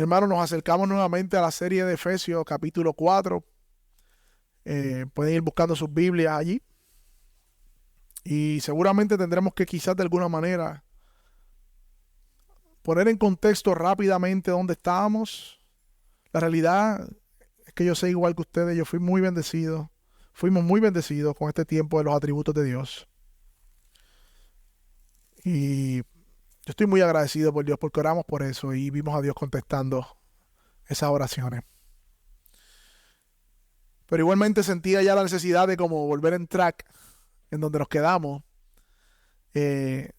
hermanos, nos acercamos nuevamente a la serie de Efesios, capítulo 4. Pueden ir buscando sus Biblias allí. Y seguramente tendremos que quizás de alguna manera poner en contexto rápidamente dónde estábamos. La realidad es que yo sé igual que ustedes, yo fui muy bendecido. Fuimos muy bendecidos con este tiempo de los atributos de Dios. Y yo estoy muy agradecido por Dios porque oramos por eso y vimos a Dios contestando esas oraciones. Pero igualmente sentía ya la necesidad de como volver en track en donde nos quedamos, eh,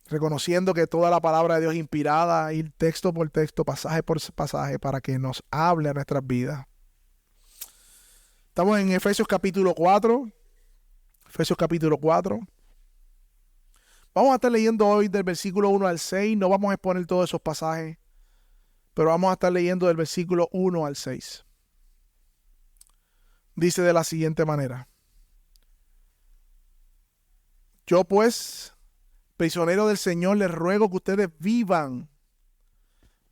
reconociendo que toda la palabra de Dios es inspirada, ir texto por texto, pasaje por pasaje, para que nos hable a nuestras vidas. Estamos en Efesios capítulo 4. Efesios capítulo 4. Vamos a estar leyendo hoy del versículo 1 al 6. No vamos a exponer todos esos pasajes, pero vamos a estar leyendo del versículo 1 al 6. Dice de la siguiente manera: Yo pues, prisionero del Señor, les ruego que ustedes vivan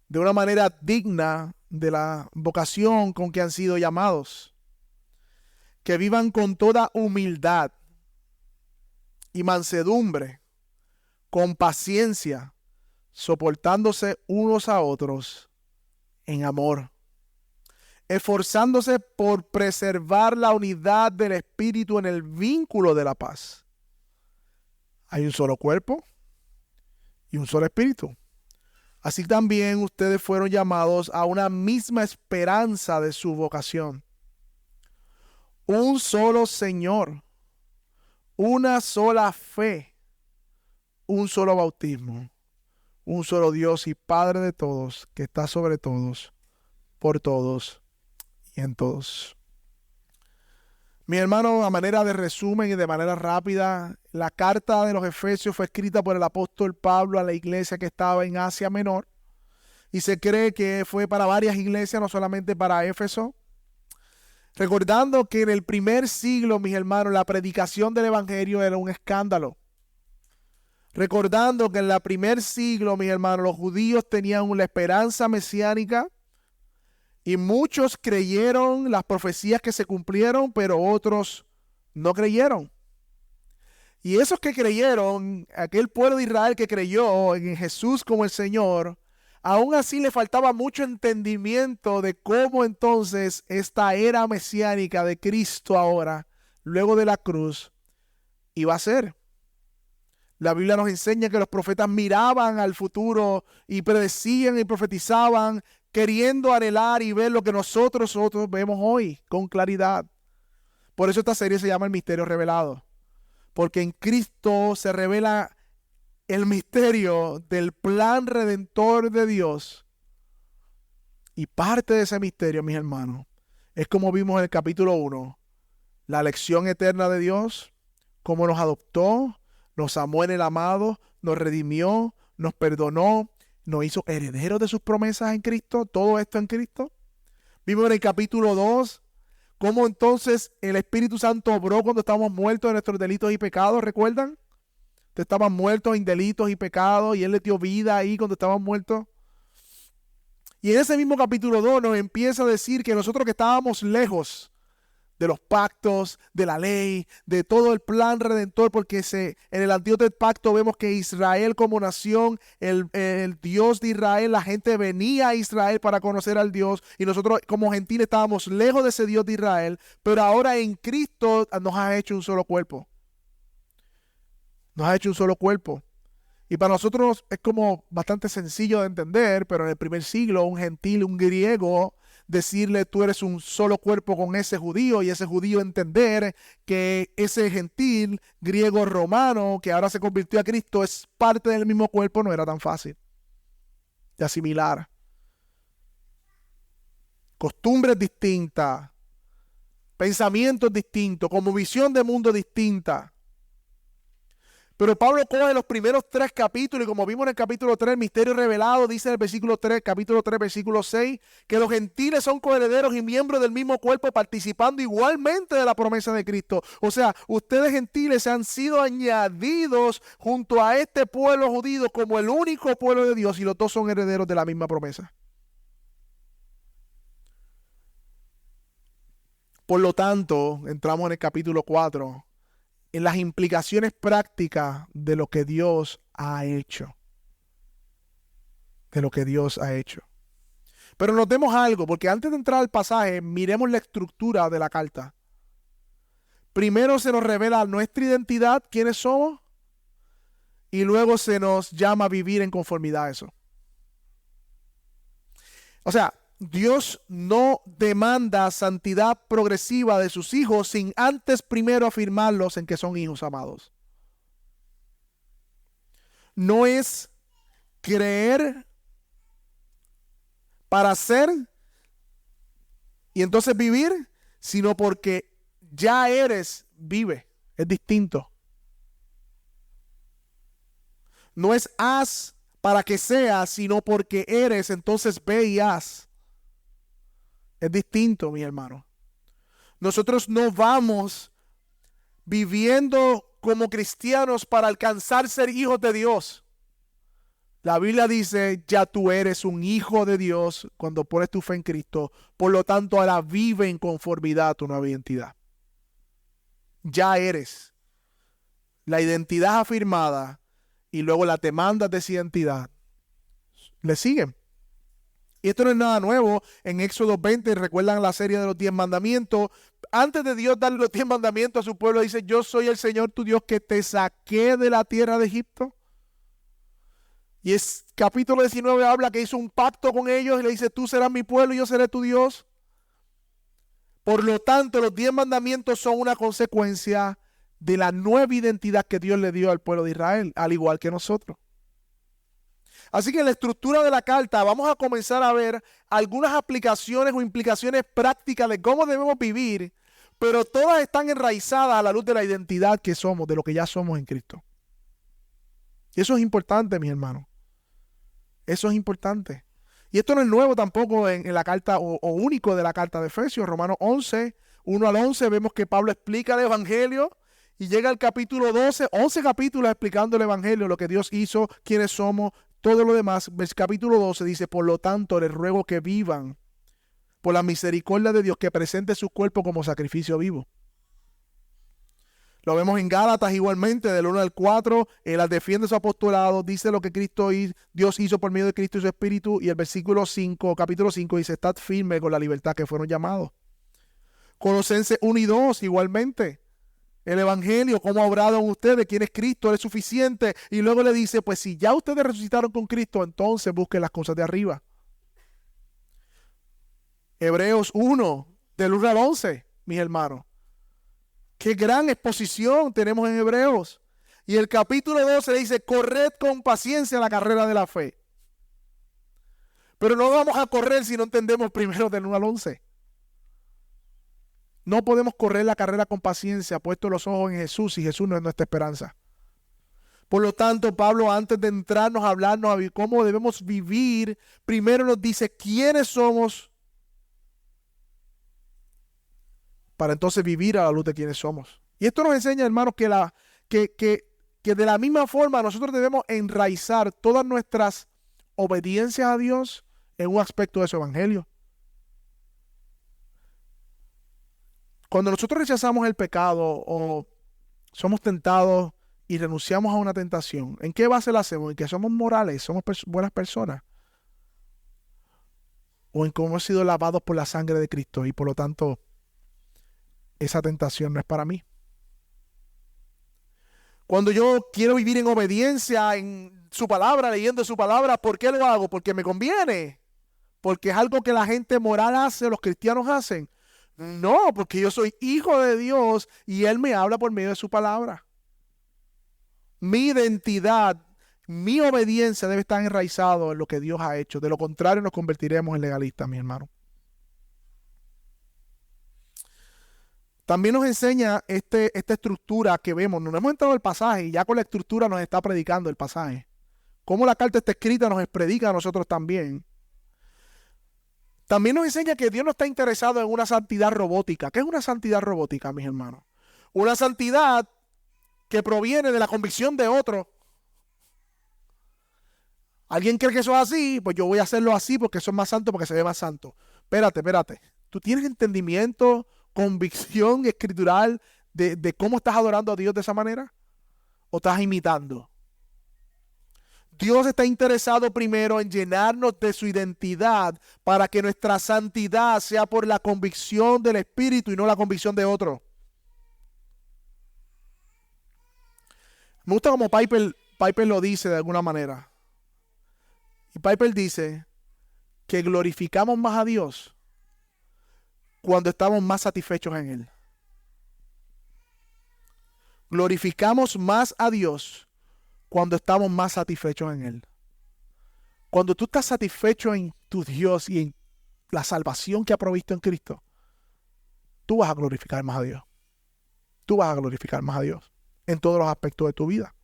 de una manera digna de la vocación con que han sido llamados, que vivan con toda humildad y mansedumbre, con paciencia, soportándose unos a otros en amor, esforzándose por preservar la unidad del Espíritu en el vínculo de la paz. Hay un solo cuerpo y un solo Espíritu. Así también ustedes fueron llamados a una misma esperanza de su vocación. Un solo Señor, una sola fe, un solo bautismo, un solo Dios y Padre de todos, que está sobre todos, por todos y en todos. Mi hermano, a manera de resumen y de manera rápida, la carta de los Efesios fue escrita por el apóstol Pablo a la iglesia que estaba en Asia Menor, y se cree que fue para varias iglesias, no solamente para Éfeso. Recordando que en el primer siglo, mis hermanos, la predicación del evangelio era un escándalo. Recordando que en el primer siglo, mis hermanos, los judíos tenían una esperanza mesiánica y muchos creyeron las profecías que se cumplieron, pero otros no creyeron. Y esos que creyeron, aquel pueblo de Israel que creyó en Jesús como el Señor, aún así le faltaba mucho entendimiento de cómo entonces esta era mesiánica de Cristo ahora, luego de la cruz, iba a ser. La Biblia nos enseña que los profetas miraban al futuro y predecían y profetizaban, queriendo anhelar y ver lo que nosotros vemos hoy con claridad. Por eso esta serie se llama El Misterio Revelado, porque en Cristo se revela el misterio del plan redentor de Dios. Y parte de ese misterio, mis hermanos, es como vimos en el capítulo 1, la elección eterna de Dios, cómo nos adoptó, nos amó en el amado, nos redimió, nos perdonó, nos hizo herederos de sus promesas en Cristo, todo esto en Cristo. Vimos en el capítulo 2 cómo entonces el Espíritu Santo obró cuando estábamos muertos de nuestros delitos y pecados, ¿recuerdan? Estaban muertos en delitos y pecados y Él les dio vida ahí cuando estaban muertos. Y en ese mismo capítulo 2 nos empieza a decir que nosotros que estábamos lejos de los pactos, de la ley, de todo el plan redentor, porque en el Antiguo Pacto vemos que Israel como nación, el Dios de Israel, la gente venía a Israel para conocer al Dios, y nosotros como gentiles estábamos lejos de ese Dios de Israel, pero ahora en Cristo nos ha hecho un solo cuerpo. Nos ha hecho un solo cuerpo. Y para nosotros es como bastante sencillo de entender, pero en el primer siglo un gentil, un griego, decirle tú eres un solo cuerpo con ese judío, y ese judío entender que ese gentil griego romano que ahora se convirtió a Cristo es parte del mismo cuerpo, no era tan fácil de asimilar. Costumbres distintas, pensamientos distintos, como visión de mundo distinta. Pero Pablo coge los primeros 3 capítulos y como vimos en el capítulo 3, el misterio revelado, dice en el versículo 3, capítulo 3, versículo 6, que los gentiles son coherederos y miembros del mismo cuerpo, participando igualmente de la promesa de Cristo. O sea, ustedes gentiles han sido añadidos junto a este pueblo judío como el único pueblo de Dios, y los dos son herederos de la misma promesa. Por lo tanto, entramos en el capítulo 4, en las implicaciones prácticas de lo que Dios ha hecho. De lo que Dios ha hecho. Pero notemos algo, porque antes de entrar al pasaje, miremos la estructura de la carta. Primero se nos revela nuestra identidad, quiénes somos, y luego se nos llama a vivir en conformidad a eso. O sea, Dios no demanda santidad progresiva de sus hijos sin antes primero afirmarlos en que son hijos amados. No es creer para ser y entonces vivir, sino porque ya eres, vive. Es distinto. No es haz para que seas, sino porque eres, entonces ve y haz. Es distinto, mi hermano. Nosotros no vamos viviendo como cristianos para alcanzar ser hijos de Dios. La Biblia dice, ya tú eres un hijo de Dios cuando pones tu fe en Cristo. Por lo tanto, ahora vive en conformidad a tu nueva identidad. Ya eres. La identidad afirmada y luego las demandas de esa identidad le siguen. Y esto no es nada nuevo. En Éxodo 20, recuerdan la serie de los 10 mandamientos. Antes de Dios darle los 10 mandamientos a su pueblo, dice, yo soy el Señor tu Dios que te saqué de la tierra de Egipto. Y es capítulo 19 habla que hizo un pacto con ellos y le dice, tú serás mi pueblo y yo seré tu Dios. Por lo tanto, los 10 mandamientos son una consecuencia de la nueva identidad que Dios le dio al pueblo de Israel, al igual que nosotros. Así que en la estructura de la carta vamos a comenzar a ver algunas aplicaciones o implicaciones prácticas de cómo debemos vivir, pero todas están enraizadas a la luz de la identidad que somos, de lo que ya somos en Cristo. Y eso es importante, mis hermanos. Eso es importante. Y esto no es nuevo tampoco en la carta o único de la carta de Efesios. Romanos 11, 1 al 11, vemos que Pablo explica el Evangelio y llega al capítulo 12, 11 capítulos explicando el Evangelio, lo que Dios hizo, quiénes somos, todo lo demás. El capítulo 12 dice, por lo tanto, les ruego que vivan por la misericordia de Dios, que presente su cuerpo como sacrificio vivo. Lo vemos en Gálatas igualmente, del 1 al 4, él defiende su apostolado, dice lo que Dios hizo por medio de Cristo y su Espíritu, y el versículo 5, capítulo 5, dice, estad firme con la libertad que fueron llamados. Colosenses 1 y 2, igualmente, el Evangelio, cómo ha obrado en ustedes, quién es Cristo, Él es suficiente, y luego le dice, pues si ya ustedes resucitaron con Cristo, entonces busquen las cosas de arriba. Hebreos 1, del 1 al 11, mis hermanos. Qué gran exposición tenemos en Hebreos. Y el capítulo 12 dice, corred con paciencia la carrera de la fe. Pero no vamos a correr si no entendemos primero del 1 al 11. No podemos correr la carrera con paciencia, puesto los ojos en Jesús, y Jesús no es nuestra esperanza. Por lo tanto, Pablo, antes de entrarnos a hablarnos a cómo debemos vivir, primero nos dice quiénes somos, para entonces vivir a la luz de quienes somos. Y esto nos enseña, hermanos, que de la misma forma nosotros debemos enraizar todas nuestras obediencias a Dios en un aspecto de su evangelio. Cuando nosotros rechazamos el pecado o somos tentados y renunciamos a una tentación, ¿en qué base la hacemos? ¿En que somos morales, somos buenas personas? ¿O en cómo hemos sido lavados por la sangre de Cristo y por lo tanto esa tentación no es para mí? Cuando yo quiero vivir en obediencia en su palabra, leyendo su palabra, ¿por qué lo hago? Porque me conviene. Porque es algo que la gente moral hace, los cristianos hacen. No, porque yo soy hijo de Dios y Él me habla por medio de su palabra. Mi identidad, mi obediencia debe estar enraizado en lo que Dios ha hecho. De lo contrario nos convertiremos en legalistas, mi hermano. También nos enseña esta estructura que vemos. No hemos entrado al pasaje y ya con la estructura nos está predicando el pasaje. Cómo la carta está escrita nos predica a nosotros también. También nos enseña que Dios no está interesado en una santidad robótica. ¿Qué es una santidad robótica, mis hermanos? Una santidad que proviene de la convicción de otro. ¿Alguien cree que eso es así? Pues yo voy a hacerlo así porque eso es más santo, porque se ve más santo. Espérate. ¿Tú tienes entendimiento convicción escritural de cómo estás adorando a Dios de esa manera? ¿O estás imitando? Dios está interesado primero en llenarnos de su identidad para que nuestra santidad sea por la convicción del Espíritu y no la convicción de otro. Me gusta como Piper lo dice de alguna manera. Y Piper dice que glorificamos más a Dios cuando estamos más satisfechos en Él. Glorificamos más a Dios cuando estamos más satisfechos en Él. Cuando tú estás satisfecho en tu Dios y en la salvación que ha provisto en Cristo, tú vas a glorificar más a Dios. Tú vas a glorificar más a Dios en todos los aspectos de tu vida.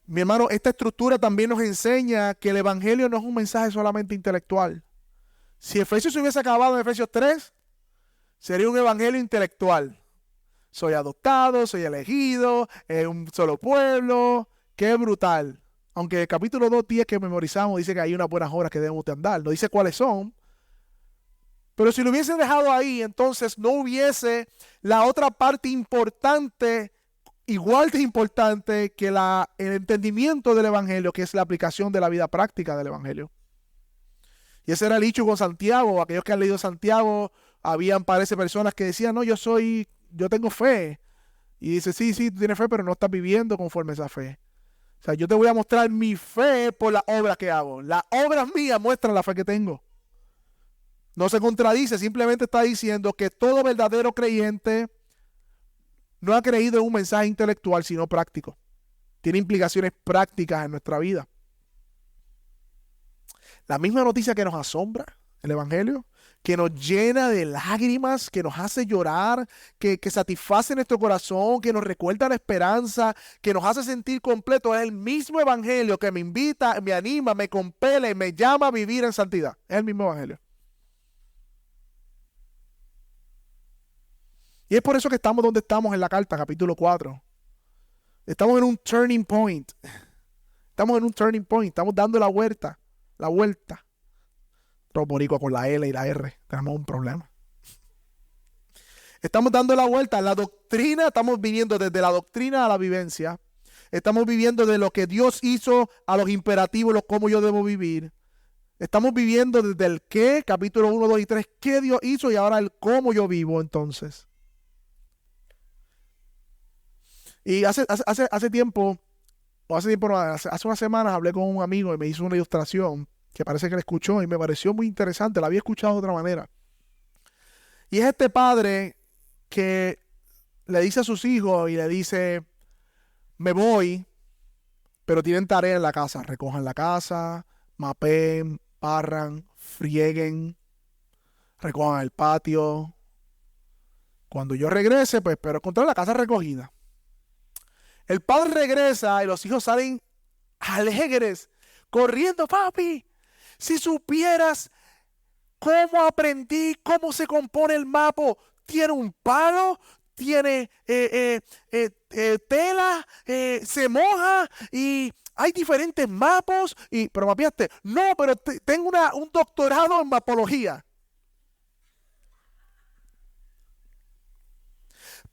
Mi hermano, esta estructura también nos enseña que el Evangelio no es un mensaje solamente intelectual. Si Efesios se hubiese acabado en Efesios 3, sería un evangelio intelectual. Soy adoptado, soy elegido, un solo pueblo. Qué brutal. Aunque el capítulo 2:10 que memorizamos dice que hay unas buenas obras que debemos de andar. No dice cuáles son. Pero si lo hubiese dejado ahí, entonces no hubiese la otra parte importante, igual de importante que el entendimiento del evangelio, que es la aplicación de la vida práctica del evangelio. Y ese era el dicho con Santiago. Aquellos que han leído Santiago, parece personas que decían, no, yo tengo fe. Y dice, sí, tú tienes fe, pero no estás viviendo conforme a esa fe. O sea, yo te voy a mostrar mi fe por las obras que hago. Las obras mías muestran la fe que tengo. No se contradice, simplemente está diciendo que todo verdadero creyente no ha creído en un mensaje intelectual, sino práctico. Tiene implicaciones prácticas en nuestra vida. La misma noticia que nos asombra, el Evangelio, que nos llena de lágrimas, que nos hace llorar, que satisface nuestro corazón, que nos recuerda la esperanza, que nos hace sentir completo, es el mismo Evangelio que me invita, me anima, me compele, me llama a vivir en santidad. Es el mismo Evangelio. Y es por eso que estamos donde estamos en la carta, capítulo 4. Estamos en un turning point. Estamos dando la vuelta. Los boricuas con la L y la R, tenemos un problema. Estamos dando la vuelta. La doctrina, estamos viniendo desde la doctrina a la vivencia. Estamos viviendo de lo que Dios hizo a los imperativos, cómo yo debo vivir. Estamos viviendo desde el qué, capítulo 1, 2 y 3, qué Dios hizo y ahora el cómo yo vivo entonces. Y hace unas semanas hablé con un amigo y me hizo una ilustración que parece que la escuchó y me pareció muy interesante. La había escuchado de otra manera. Y es este padre que le dice a sus hijos y le dice, me voy, pero tienen tarea en la casa. Recojan la casa, mapeen, barran, frieguen, recojan el patio. Cuando yo regrese, pues espero encontrar la casa recogida. El padre regresa y los hijos salen alegres, corriendo, papi. Si supieras cómo aprendí, cómo se compone el mapa. Tiene un palo, tiene tela, se moja y hay diferentes mapas. Pero mapeaste, no, pero tengo un doctorado en mapología.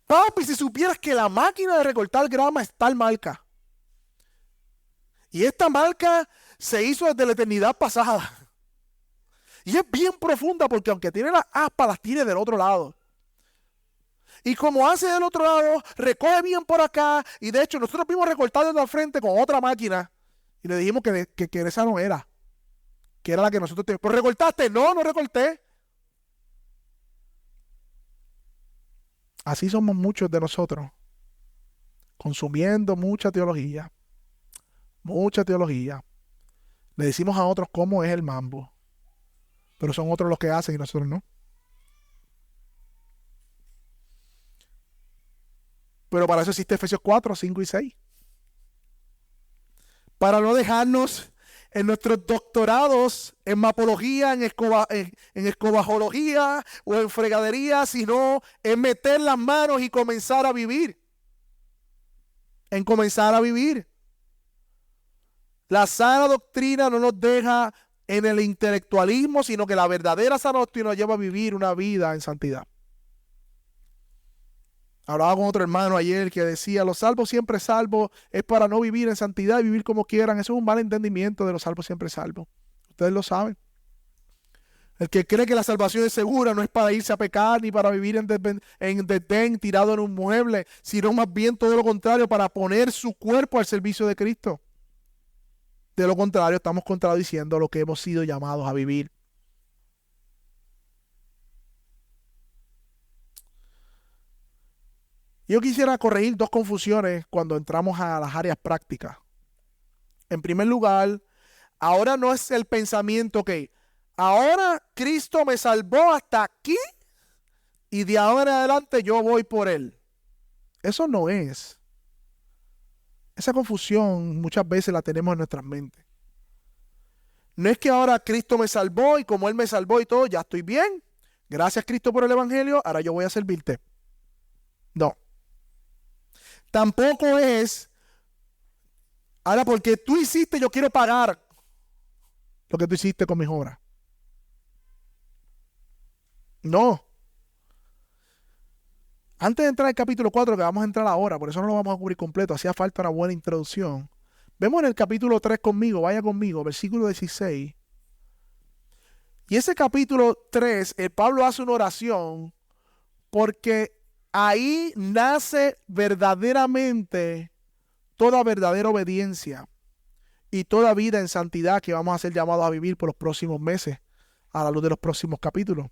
Papi, si supieras que la máquina de recortar grama es tal marca. Y esta marca se hizo desde la eternidad pasada. Y es bien profunda porque aunque tiene las aspas, las tiene del otro lado. Y como hace del otro lado, recoge bien por acá. Y de hecho, nosotros vimos recortar desde al frente con otra máquina. Y le dijimos que esa no era. Que era la que nosotros teníamos. ¿Pero recortaste? No recorté. Así somos muchos de nosotros, consumiendo mucha teología. Le decimos a otros cómo es el mambo, pero son otros los que hacen y nosotros no. Pero para eso existe Efesios 4, 5 y 6. Para no dejarnos en nuestros doctorados en mapología, en escobajología o en fregadería, sino en meter las manos y comenzar a vivir. La sana doctrina no nos deja en el intelectualismo, sino que la verdadera sana doctrina nos lleva a vivir una vida en santidad. Hablaba con otro hermano ayer que decía, los salvos siempre salvos es para no vivir en santidad y vivir como quieran. Eso es un mal entendimiento de los salvos siempre salvos. Ustedes lo saben. El que cree que la salvación es segura no es para irse a pecar ni para vivir en desdén, tirado en un mueble, sino más bien todo lo contrario, para poner su cuerpo al servicio de Cristo. De lo contrario, estamos contradiciendo lo que hemos sido llamados a vivir. Yo quisiera corregir dos confusiones cuando entramos a las áreas prácticas. En primer lugar, ahora no es el pensamiento que ahora Cristo me salvó hasta aquí y de ahora en adelante yo voy por Él. Eso no es. Esa confusión muchas veces la tenemos en nuestras mentes. No es que ahora Cristo me salvó y como Él me salvó y todo, ya estoy bien. Gracias Cristo por el Evangelio, ahora yo voy a servirte. No. Tampoco es, ahora porque tú hiciste, yo quiero pagar lo que tú hiciste con mis obras. No. Antes de entrar al capítulo 4, que vamos a entrar ahora, por eso no lo vamos a cubrir completo, hacía falta una buena introducción. Vemos en el capítulo 3 conmigo, vaya conmigo, versículo 16. Y ese capítulo 3, Pablo hace una oración porque ahí nace verdaderamente toda verdadera obediencia y toda vida en santidad que vamos a ser llamados a vivir por los próximos meses, a la luz de los próximos capítulos.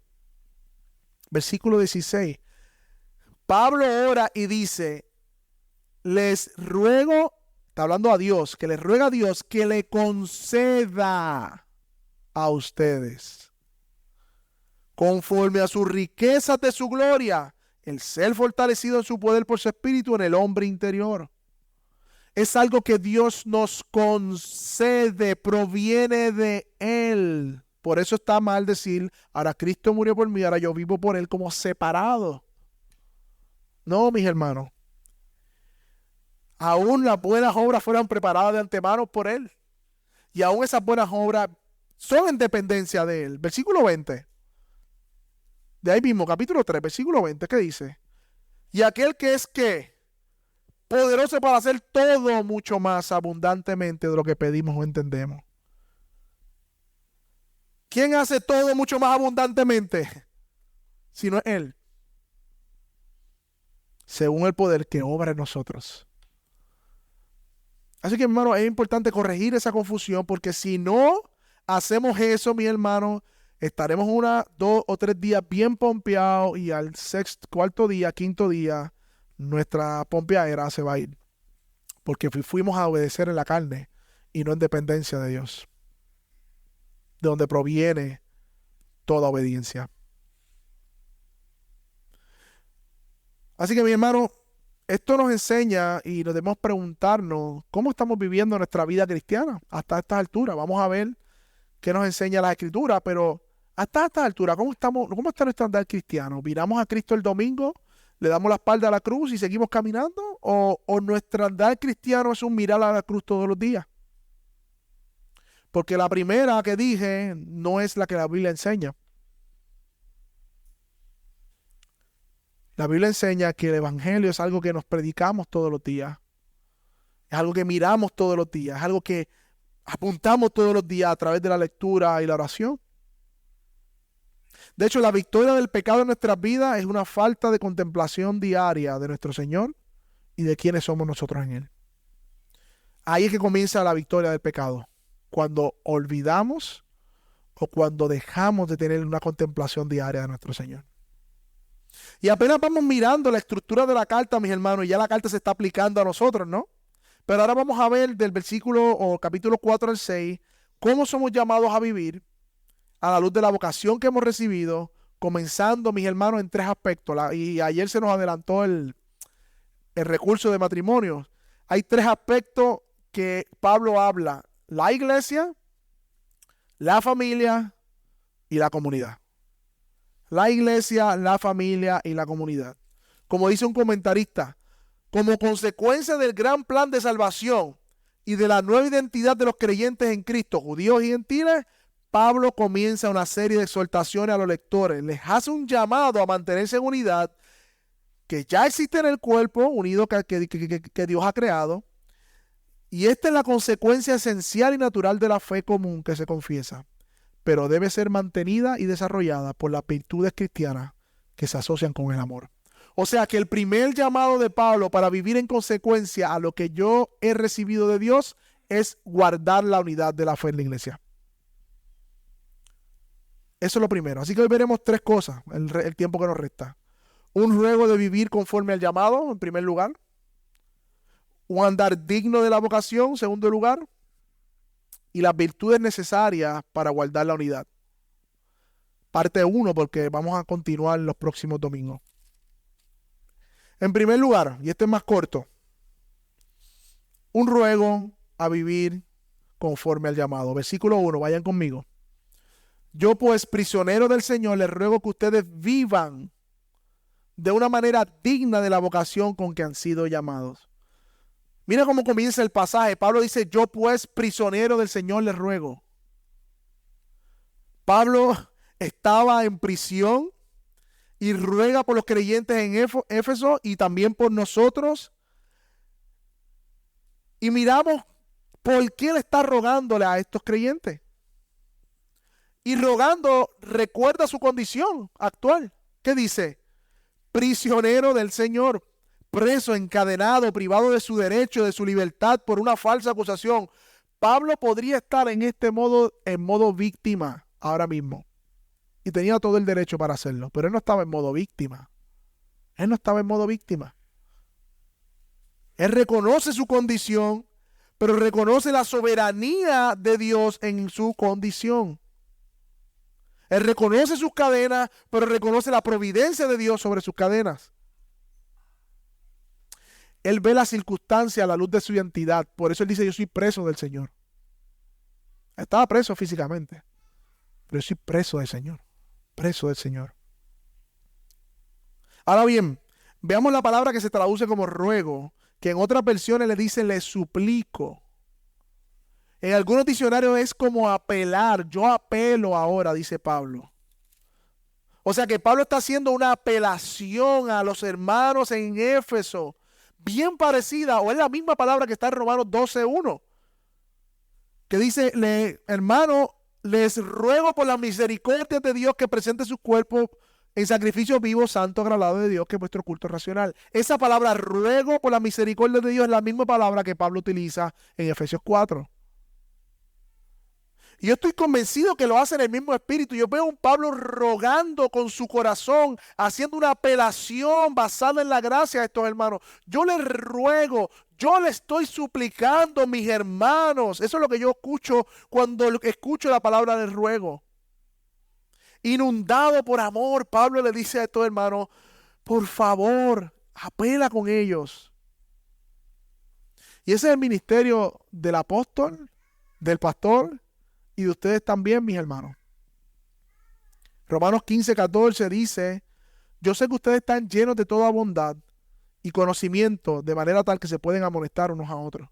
Versículo 16. Pablo ora y dice, les ruego, está hablando a Dios, que les ruega a Dios que le conceda a ustedes, conforme a sus riquezas de su gloria, el ser fortalecido en su poder por su espíritu en el hombre interior. Es algo que Dios nos concede, proviene de Él. Por eso está mal decir, ahora Cristo murió por mí, ahora yo vivo por Él como separado. No, mis hermanos. Aún las buenas obras fueron preparadas de antemano por Él. Y aún esas buenas obras son en dependencia de Él. Versículo 20. De ahí mismo, capítulo 3, versículo 20, ¿qué dice? Y aquel que es ¿qué? Poderoso para hacer todo mucho más abundantemente de lo que pedimos o entendemos. ¿Quién hace todo mucho más abundantemente? Si no es Él. Según el poder que obra en nosotros. Así que, hermano, es importante corregir esa confusión porque si no hacemos eso, mi hermano, estaremos 1, 2 o 3 días bien pompeados y al cuarto día, quinto día, nuestra pompeadera se va a ir. Porque fuimos a obedecer en la carne y no en dependencia de Dios. De donde proviene toda obediencia. Así que, mi hermano, esto nos enseña y nos debemos preguntarnos cómo estamos viviendo nuestra vida cristiana hasta estas alturas. Vamos a ver qué nos enseña la Escritura, pero hasta estas alturas, ¿cómo está nuestro andar cristiano? ¿Miramos a Cristo el domingo, le damos la espalda a la cruz y seguimos caminando? ¿O nuestro andar cristiano es un mirar a la cruz todos los días? Porque la primera que dije no es la que la Biblia enseña. La Biblia enseña que el Evangelio es algo que nos predicamos todos los días. Es algo que miramos todos los días. Es algo que apuntamos todos los días a través de la lectura y la oración. De hecho, la victoria del pecado en nuestras vidas es una falta de contemplación diaria de nuestro Señor y de quiénes somos nosotros en Él. Ahí es que comienza la victoria del pecado. Cuando olvidamos o cuando dejamos de tener una contemplación diaria de nuestro Señor. Y apenas vamos mirando la estructura de la carta, mis hermanos, y ya la carta se está aplicando a nosotros, ¿no? Pero ahora vamos a ver del versículo o capítulo 4 al 6, cómo somos llamados a vivir a la luz de la vocación que hemos recibido, comenzando, mis hermanos, en 3 aspectos. Y ayer se nos adelantó el recurso de matrimonio. Hay 3 aspectos que Pablo habla: la iglesia, la familia y la comunidad. La iglesia, la familia y la comunidad. Como dice un comentarista, como consecuencia del gran plan de salvación y de la nueva identidad de los creyentes en Cristo, judíos y gentiles, Pablo comienza una serie de exhortaciones a los lectores. Les hace un llamado a mantenerse en unidad que ya existe en el cuerpo unido que Dios ha creado. Y esta es la consecuencia esencial y natural de la fe común que se confiesa, pero debe ser mantenida y desarrollada por las virtudes cristianas que se asocian con el amor. O sea que el primer llamado de Pablo para vivir en consecuencia a lo que yo he recibido de Dios es guardar la unidad de la fe en la iglesia. Eso es lo primero. Así que hoy veremos tres cosas, el tiempo que nos resta. Un ruego de vivir conforme al llamado, en primer lugar. Un andar digno de la vocación, en segundo lugar. Y las virtudes necesarias para guardar la unidad. Parte 1, porque vamos a continuar los próximos domingos. En primer lugar, y este es más corto, un ruego a vivir conforme al llamado. Versículo 1, vayan conmigo. Yo pues, prisionero del Señor, les ruego que ustedes vivan de una manera digna de la vocación con que han sido llamados. Mira cómo comienza el pasaje. Pablo dice, yo pues, prisionero del Señor, les ruego. Pablo estaba en prisión y ruega por los creyentes en Éfeso y también por nosotros. Y miramos por qué él está rogándole a estos creyentes. Y rogando, recuerda su condición actual. ¿Qué dice? Prisionero del Señor, preso, encadenado, privado de su derecho, de su libertad por una falsa acusación. Pablo podría estar en modo víctima ahora mismo. Y tenía todo el derecho para hacerlo, pero él no estaba en modo víctima. Él no estaba en modo víctima. Él reconoce su condición, pero reconoce la soberanía de Dios en su condición. Él reconoce sus cadenas, pero reconoce la providencia de Dios sobre sus cadenas. Él ve la circunstancia a la luz de su identidad. Por eso él dice, yo soy preso del Señor. Estaba preso físicamente, pero yo soy preso del Señor. Preso del Señor. Ahora bien, veamos la palabra que se traduce como ruego, que en otras versiones le dice le suplico. En algunos diccionarios es como apelar. Yo apelo ahora, dice Pablo. O sea que Pablo está haciendo una apelación a los hermanos en Éfeso, bien parecida, o es la misma palabra que está en Romanos 12:1, que dice, hermano, les ruego por la misericordia de Dios que presente sus cuerpos en sacrificio vivo, santo, agradable de Dios, que es vuestro culto racional. Esa palabra ruego por la misericordia de Dios es la misma palabra que Pablo utiliza en Efesios 4. Y yo estoy convencido que lo hace en el mismo espíritu. Yo veo a un Pablo rogando con su corazón, haciendo una apelación basada en la gracia a estos hermanos. Yo les ruego, yo les estoy suplicando, mis hermanos. Eso es lo que yo escucho cuando escucho la palabra del ruego. Inundado por amor, Pablo le dice a estos hermanos, por favor, apela con ellos. Y ese es el ministerio del apóstol, del pastor, y de ustedes también, mis hermanos. Romanos 15:14 dice, yo sé que ustedes están llenos de toda bondad y conocimiento, de manera tal que se pueden amonestar unos a otros.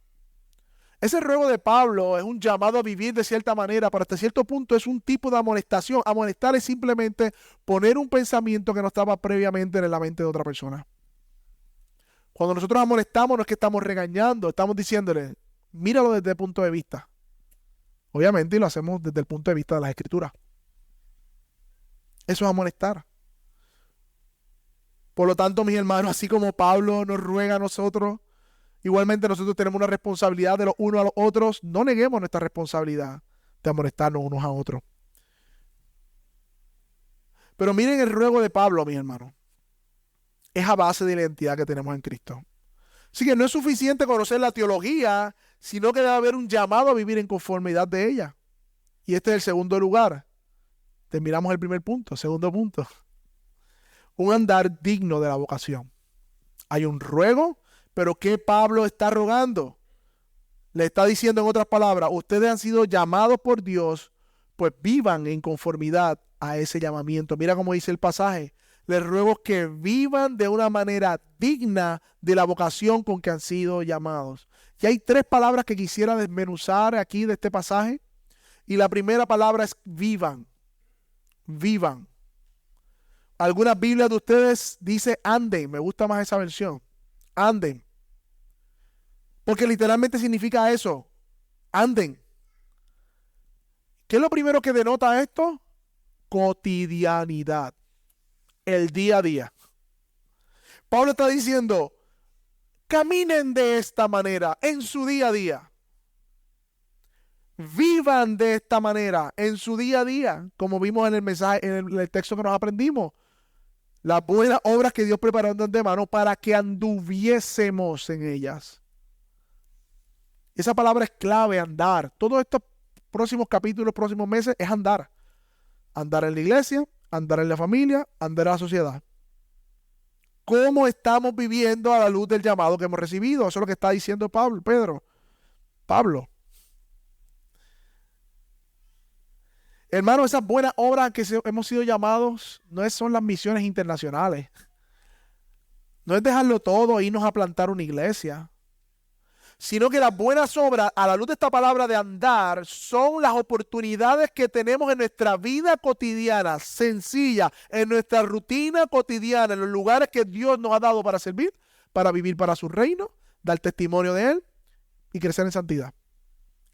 Ese ruego de Pablo es un llamado a vivir de cierta manera, pero hasta cierto punto es un tipo de amonestación. Amonestar es simplemente poner un pensamiento que no estaba previamente en la mente de otra persona. Cuando nosotros amonestamos no es que estamos regañando, estamos diciéndole, míralo desde el punto de vista. Obviamente, y lo hacemos desde el punto de vista de las Escrituras. Eso es amonestar. Por lo tanto, mis hermanos, así como Pablo nos ruega a nosotros, igualmente nosotros tenemos una responsabilidad de los unos a los otros. No neguemos nuestra responsabilidad de amonestarnos unos a otros. Pero miren el ruego de Pablo, mis hermanos. Es a base de la identidad que tenemos en Cristo. Así que no es suficiente conocer la teología, sino que debe haber un llamado a vivir en conformidad de ella. Y este es el segundo lugar. Terminamos el primer punto. Segundo punto. Un andar digno de la vocación. Hay un ruego, pero ¿qué Pablo está rogando? Le está diciendo en otras palabras, ustedes han sido llamados por Dios, pues vivan en conformidad a ese llamamiento. Mira cómo dice el pasaje. Les ruego que vivan de una manera digna de la vocación con que han sido llamados. Y hay tres palabras que quisiera desmenuzar aquí de este pasaje. Y la primera palabra es vivan. Vivan. Algunas Biblias de ustedes dice anden. Me gusta más esa versión. Anden. Porque literalmente significa eso. Anden. ¿Qué es lo primero que denota esto? Cotidianidad. El día a día. Pablo está diciendo, caminen de esta manera en su día a día. Vivan de esta manera en su día a día, como vimos en el mensaje, en el texto que nos aprendimos. Las buenas obras que Dios preparó de antemano para que anduviésemos en ellas. Esa palabra es clave, andar. Todos estos próximos capítulos, próximos meses, es andar. Andar en la iglesia, andar en la familia, andar en la sociedad. ¿Cómo estamos viviendo a la luz del llamado que hemos recibido? Eso es lo que está diciendo Pablo. Hermano, esas buenas obras que hemos sido llamados no son las misiones internacionales. No es dejarlo todo e irnos a plantar una iglesia. Sino que las buenas obras, a la luz de esta palabra de andar, son las oportunidades que tenemos en nuestra vida cotidiana, sencilla, en nuestra rutina cotidiana, en los lugares que Dios nos ha dado para servir, para vivir para su reino, dar testimonio de Él y crecer en santidad.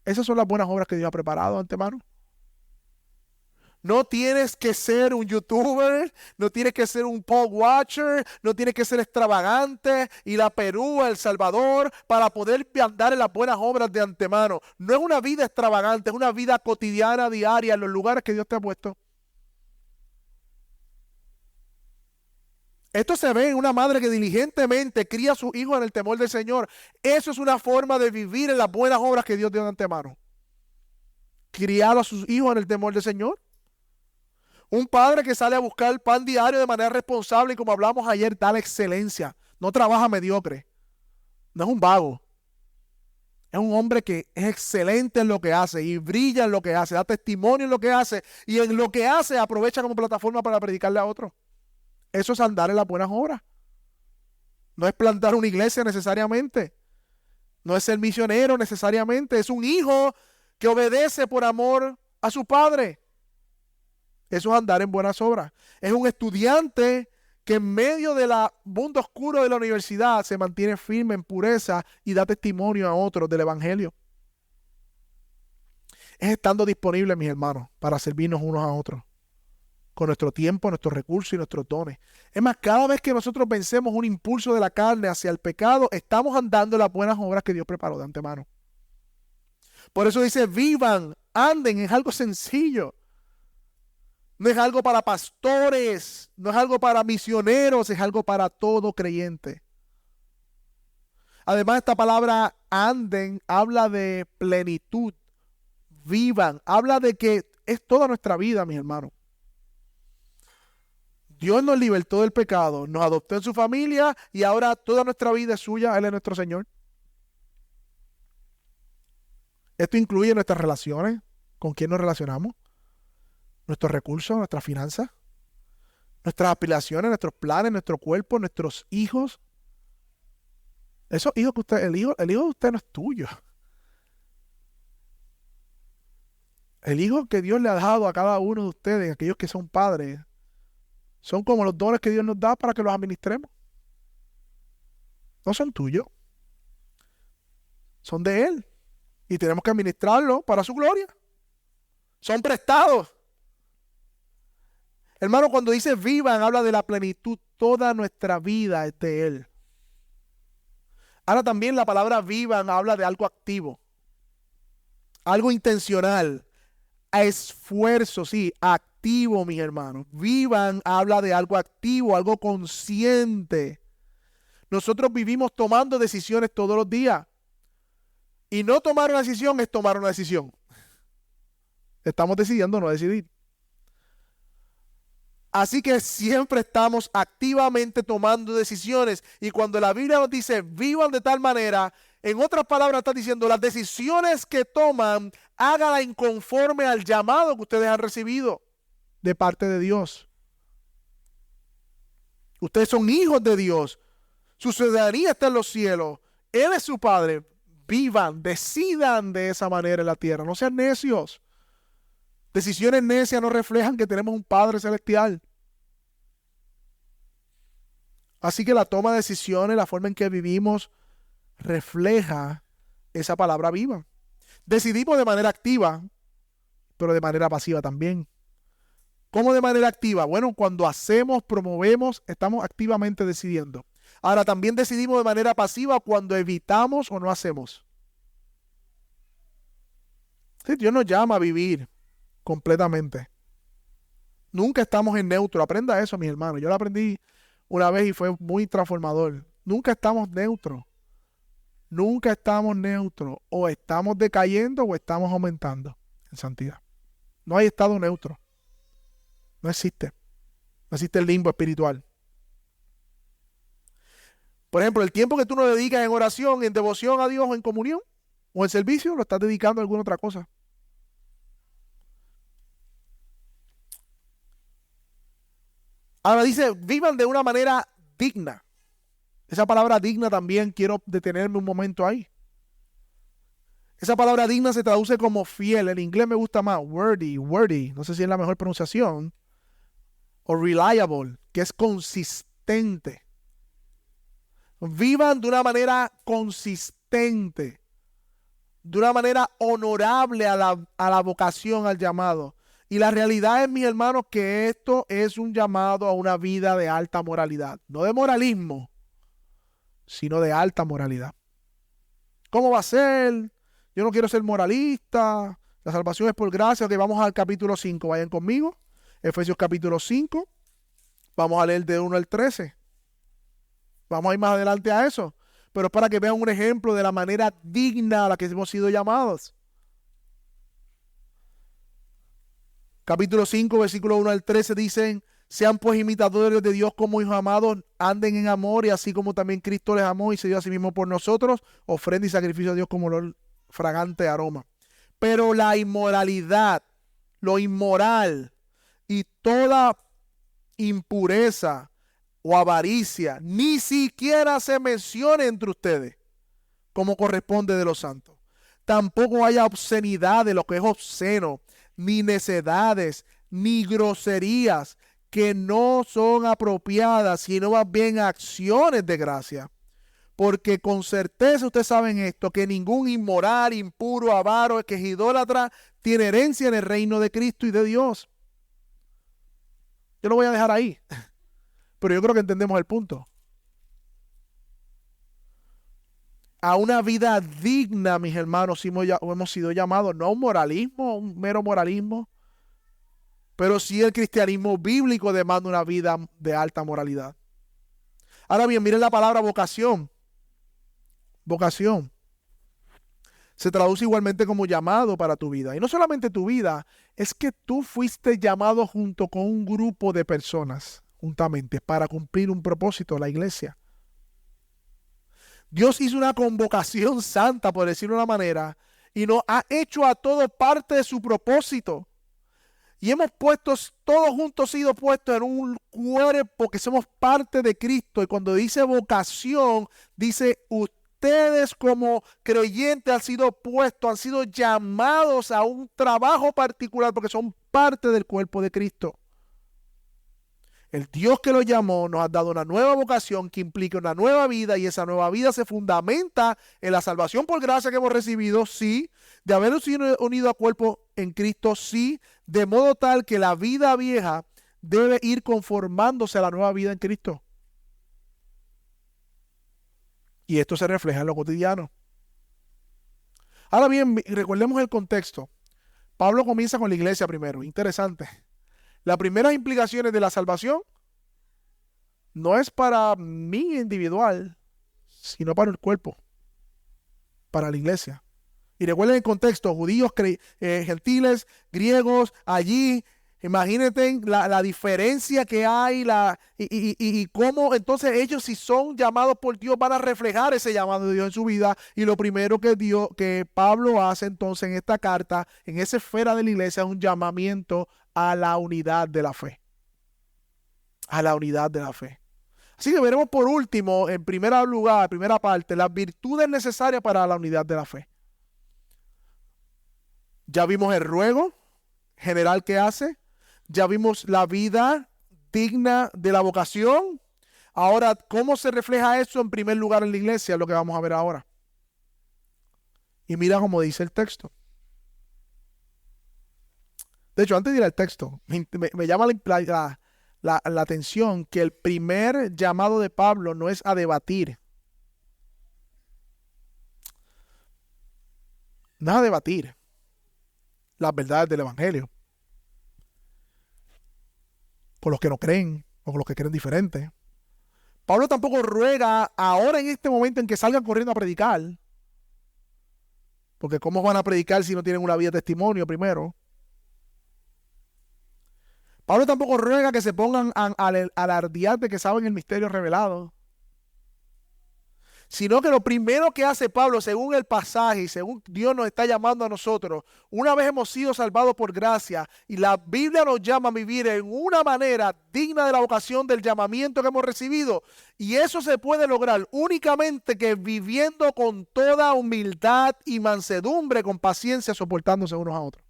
Esas son las buenas obras que Dios ha preparado de antemano. No tienes que ser un youtuber, no tienes que ser un pop watcher, no tienes que ser extravagante, ir a Perú, a El Salvador, para poder andar en las buenas obras de antemano. No es una vida extravagante, es una vida cotidiana, diaria, en los lugares que Dios te ha puesto. Esto se ve en una madre que diligentemente cría a sus hijos en el temor del Señor. Eso es una forma de vivir en las buenas obras que Dios dio de antemano. Criar a sus hijos en el temor del Señor. Un padre que sale a buscar el pan diario de manera responsable y como hablamos ayer, da la excelencia. No trabaja mediocre. No es un vago. Es un hombre que es excelente en lo que hace y brilla en lo que hace, da testimonio en lo que hace y en lo que hace aprovecha como plataforma para predicarle a otros. Eso es andar en las buenas obras. No es plantar una iglesia necesariamente. No es ser misionero necesariamente. Es un hijo que obedece por amor a su padre. Eso es andar en buenas obras. Es un estudiante que en medio del mundo oscuro de la universidad se mantiene firme en pureza y da testimonio a otros del evangelio. Es estando disponible, mis hermanos, para servirnos unos a otros. Con nuestro tiempo, nuestros recursos y nuestros dones. Es más, cada vez que nosotros vencemos un impulso de la carne hacia el pecado, estamos andando en las buenas obras que Dios preparó de antemano. Por eso dice, vivan, anden, es algo sencillo. No es algo para pastores, no es algo para misioneros, es algo para todo creyente. Además, esta palabra anden habla de plenitud, vivan, habla de que es toda nuestra vida, mis hermanos. Dios nos libertó del pecado, nos adoptó en su familia y ahora toda nuestra vida es suya, Él es nuestro Señor. Esto incluye nuestras relaciones, con quién nos relacionamos, nuestros recursos, nuestras finanzas, nuestras aspiraciones, nuestros planes, nuestro cuerpo, nuestros hijos. Esos hijos que el hijo de usted no es tuyo. El hijo que Dios le ha dado a cada uno de ustedes, aquellos que son padres, son como los dones que Dios nos da para que los administremos. No son tuyos. Son de Él. Y tenemos que administrarlos para su gloria. Son prestados. Hermano, cuando dice vivan, habla de la plenitud. Toda nuestra vida es de Él. Ahora también la palabra vivan habla de algo activo. Algo intencional. A esfuerzo, sí, activo, mis hermanos. Vivan habla de algo activo, algo consciente. Nosotros vivimos tomando decisiones todos los días. Y no tomar una decisión es tomar una decisión. Estamos decidiendo no decidir. Así que siempre estamos activamente tomando decisiones. Y cuando la Biblia nos dice vivan de tal manera, en otras palabras está diciendo las decisiones que toman, háganlas conforme al llamado que ustedes han recibido de parte de Dios. Ustedes son hijos de Dios. Su ciudadanía está en los cielos. Él es su Padre. Vivan, decidan de esa manera en la tierra. No sean necios. Decisiones necias no reflejan que tenemos un Padre celestial. Así que la toma de decisiones, la forma en que vivimos, refleja esa palabra viva. Decidimos de manera activa, pero de manera pasiva también. ¿Cómo de manera activa? Bueno, cuando hacemos, promovemos, estamos activamente decidiendo. Ahora, también decidimos de manera pasiva cuando evitamos o no hacemos. Sí, Dios nos llama a vivir completamente. Nunca estamos en neutro. Aprenda eso, mis hermanos. Yo lo aprendí una vez y fue muy transformador. Nunca estamos neutros. Nunca estamos neutros. O estamos decayendo o estamos aumentando en santidad. No hay estado neutro. No existe. No existe el limbo espiritual. Por ejemplo, el tiempo que tú no dedicas en oración, en devoción a Dios o en comunión o en servicio, lo estás dedicando a alguna otra cosa. Ahora dice, vivan de una manera digna. Esa palabra digna también quiero detenerme un momento ahí. Esa palabra digna se traduce como fiel. En inglés me gusta más, worthy. No sé si es la mejor pronunciación. O reliable, que es consistente. Vivan de una manera consistente. De una manera honorable a la vocación, al llamado. Y la realidad es, mis hermanos, que esto es un llamado a una vida de alta moralidad. No de moralismo, sino de alta moralidad. ¿Cómo va a ser? Yo no quiero ser moralista. La salvación es por gracia. Ok, vamos al capítulo 5. Vayan conmigo. Efesios capítulo 5. Vamos a leer de 1 al 13. Vamos a ir más adelante a eso. Pero es para que vean un ejemplo de la manera digna a la que hemos sido llamados. Capítulo 5, versículo 1 al 13 dicen: sean pues imitadores de Dios como hijos amados, anden en amor, y así como también Cristo les amó y se dio a sí mismo por nosotros, ofrenda y sacrificio a Dios como olor fragante aroma. Pero la inmoralidad, lo inmoral y toda impureza o avaricia ni siquiera se mencione entre ustedes, como corresponde de los santos. Tampoco haya obscenidad de lo que es obsceno, ni necedades, ni groserías que no son apropiadas, sino más bien acciones de gracia. Porque con certeza ustedes saben esto, que ningún inmoral, impuro, avaro, que es idólatra, tiene herencia en el reino de Cristo y de Dios. Yo lo voy a dejar ahí, pero yo creo que entendemos el punto. A una vida digna, mis hermanos, hemos sido llamados, no a un moralismo, un mero moralismo, pero sí el cristianismo bíblico demanda una vida de alta moralidad. Ahora bien, miren la palabra vocación. Vocación se traduce igualmente como llamado para tu vida. Y no solamente tu vida, es que tú fuiste llamado junto con un grupo de personas, juntamente, para cumplir un propósito, la iglesia. Dios hizo una convocación santa, por decirlo de una manera, y nos ha hecho a todos parte de su propósito. Y hemos puesto, todos juntos sido puestos en un cuerpo que somos parte de Cristo. Y cuando dice vocación, dice ustedes como creyentes han sido puestos, han sido llamados a un trabajo particular porque son parte del cuerpo de Cristo. El Dios que los llamó nos ha dado una nueva vocación que implica una nueva vida, y esa nueva vida se fundamenta en la salvación por gracia que hemos recibido, sí, de habernos sido unidos a cuerpo en Cristo, sí, de modo tal que la vida vieja debe ir conformándose a la nueva vida en Cristo. Y esto se refleja en lo cotidiano. Ahora bien, recordemos el contexto. Pablo comienza con la iglesia primero. Interesante. Las primeras implicaciones de la salvación no es para mí individual, sino para el cuerpo, para la iglesia. Y recuerden el contexto: judíos, gentiles, griegos, allí. Imagínate la diferencia que hay y cómo entonces ellos, si son llamados por Dios, van a reflejar ese llamado de Dios en su vida. Y lo primero que Pablo hace entonces en esta carta, en esa esfera de la iglesia, es un llamamiento a la unidad de la fe. A la unidad de la fe. Así que veremos por último, en primer lugar, primera parte, las virtudes necesarias para la unidad de la fe. Ya vimos el ruego, general que hace. Ya vimos la vida digna de la vocación. Ahora, ¿cómo se refleja eso en primer lugar en la iglesia? Es lo que vamos a ver ahora. Y mira cómo dice el texto. De hecho, antes de ir al texto, me llama la atención que el primer llamado de Pablo no es a debatir. No es a debatir las verdades del evangelio con los que no creen o con los que creen diferente. Pablo tampoco ruega ahora en este momento en que salgan corriendo a predicar. Porque ¿cómo van a predicar si no tienen una vida de testimonio primero? Pablo tampoco ruega que se pongan a alardear de que saben el misterio revelado. Sino que lo primero que hace Pablo, según el pasaje y según Dios nos está llamando a nosotros, una vez hemos sido salvados por gracia y la Biblia nos llama a vivir en una manera digna de la vocación del llamamiento que hemos recibido, y eso se puede lograr únicamente que viviendo con toda humildad y mansedumbre, con paciencia, soportándose unos a otros.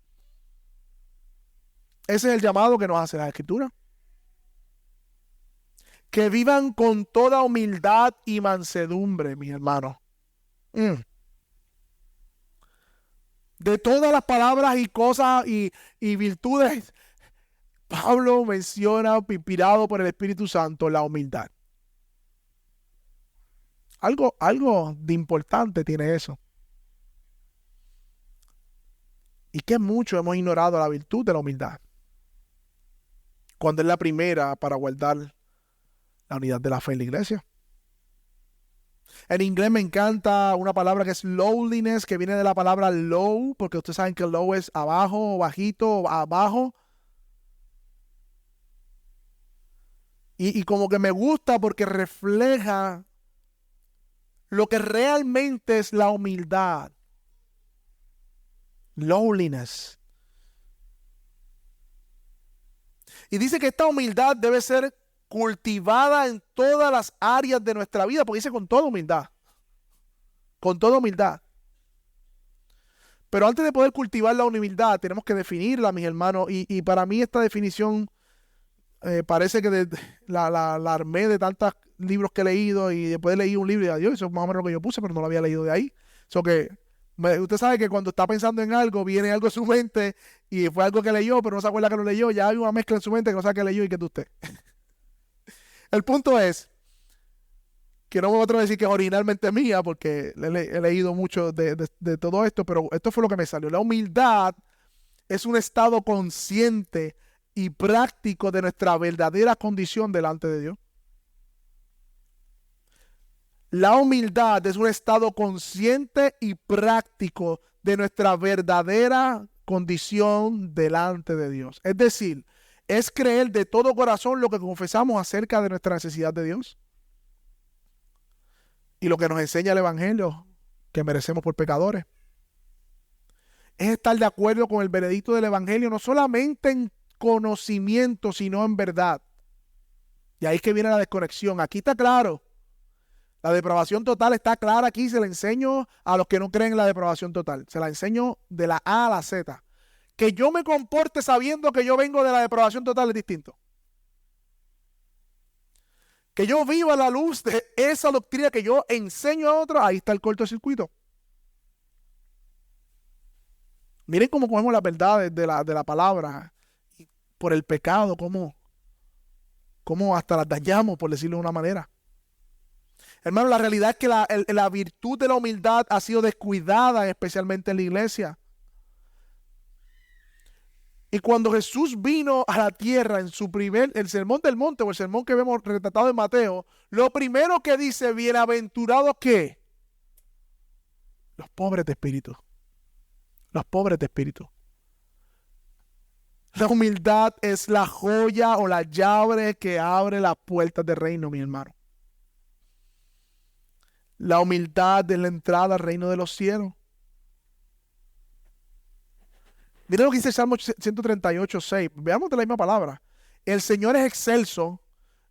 Ese es el llamado que nos hace la Escritura. Que vivan con toda humildad y mansedumbre, mis hermanos. De todas las palabras y cosas y virtudes, Pablo menciona, inspirado por el Espíritu Santo, la humildad. Algo de importante tiene eso. Y que mucho hemos ignorado la virtud de la humildad, cuando es la primera para guardar la unidad de la fe en la iglesia. En inglés me encanta una palabra que es lowliness, que viene de la palabra low, porque ustedes saben que low es abajo, bajito, abajo. Y como que me gusta porque refleja lo que realmente es la humildad. Lowliness. Y dice que esta humildad debe ser cultivada en todas las áreas de nuestra vida, porque dice con toda humildad. Con toda humildad. Pero antes de poder cultivar la humildad, tenemos que definirla, mis hermanos. Y para mí esta definición parece que la armé de tantos libros que he leído, y después leí un libro y adiós, eso es más o menos lo que yo puse, pero no lo había leído de ahí. So que usted sabe que cuando está pensando en algo, viene algo en su mente y fue algo que leyó, pero no se acuerda que lo leyó. Ya hay una mezcla en su mente que no sabe que leyó y que es de usted. El punto es que no me voy a atrever a decir que es originalmente mía, porque he leído mucho de todo esto, pero esto fue lo que me salió. La humildad es un estado consciente y práctico de nuestra verdadera condición delante de Dios. La humildad es un estado consciente y práctico de nuestra verdadera condición delante de Dios. Es decir, es creer de todo corazón lo que confesamos acerca de nuestra necesidad de Dios y lo que nos enseña el Evangelio, que merecemos por pecadores. Es estar de acuerdo con el veredicto del Evangelio, no solamente en conocimiento, sino en verdad. Y ahí es que viene la desconexión. Aquí está claro. La depravación total está clara aquí. Se la enseño a los que no creen en la depravación total. Se la enseño de la A a la Z. Que yo me comporte sabiendo que yo vengo de la depravación total es distinto. Que yo viva a la luz de esa doctrina que yo enseño a otros, ahí está el cortocircuito. Miren cómo cogemos las verdades de la palabra por el pecado, cómo hasta las dañamos, por decirlo de una manera. Hermano, la realidad es que la virtud de la humildad ha sido descuidada, especialmente en la iglesia. Y cuando Jesús vino a la tierra en el sermón del monte, o el sermón que vemos retratado en Mateo, lo primero que dice, bienaventurados ¿qué? Los pobres de espíritu. Los pobres de espíritu. La humildad es la joya o la llave que abre las puertas del reino, mi hermano. La humildad es la entrada al reino de los cielos. Miren lo que dice el Salmo 138:6. Veamos de la misma palabra. El Señor es excelso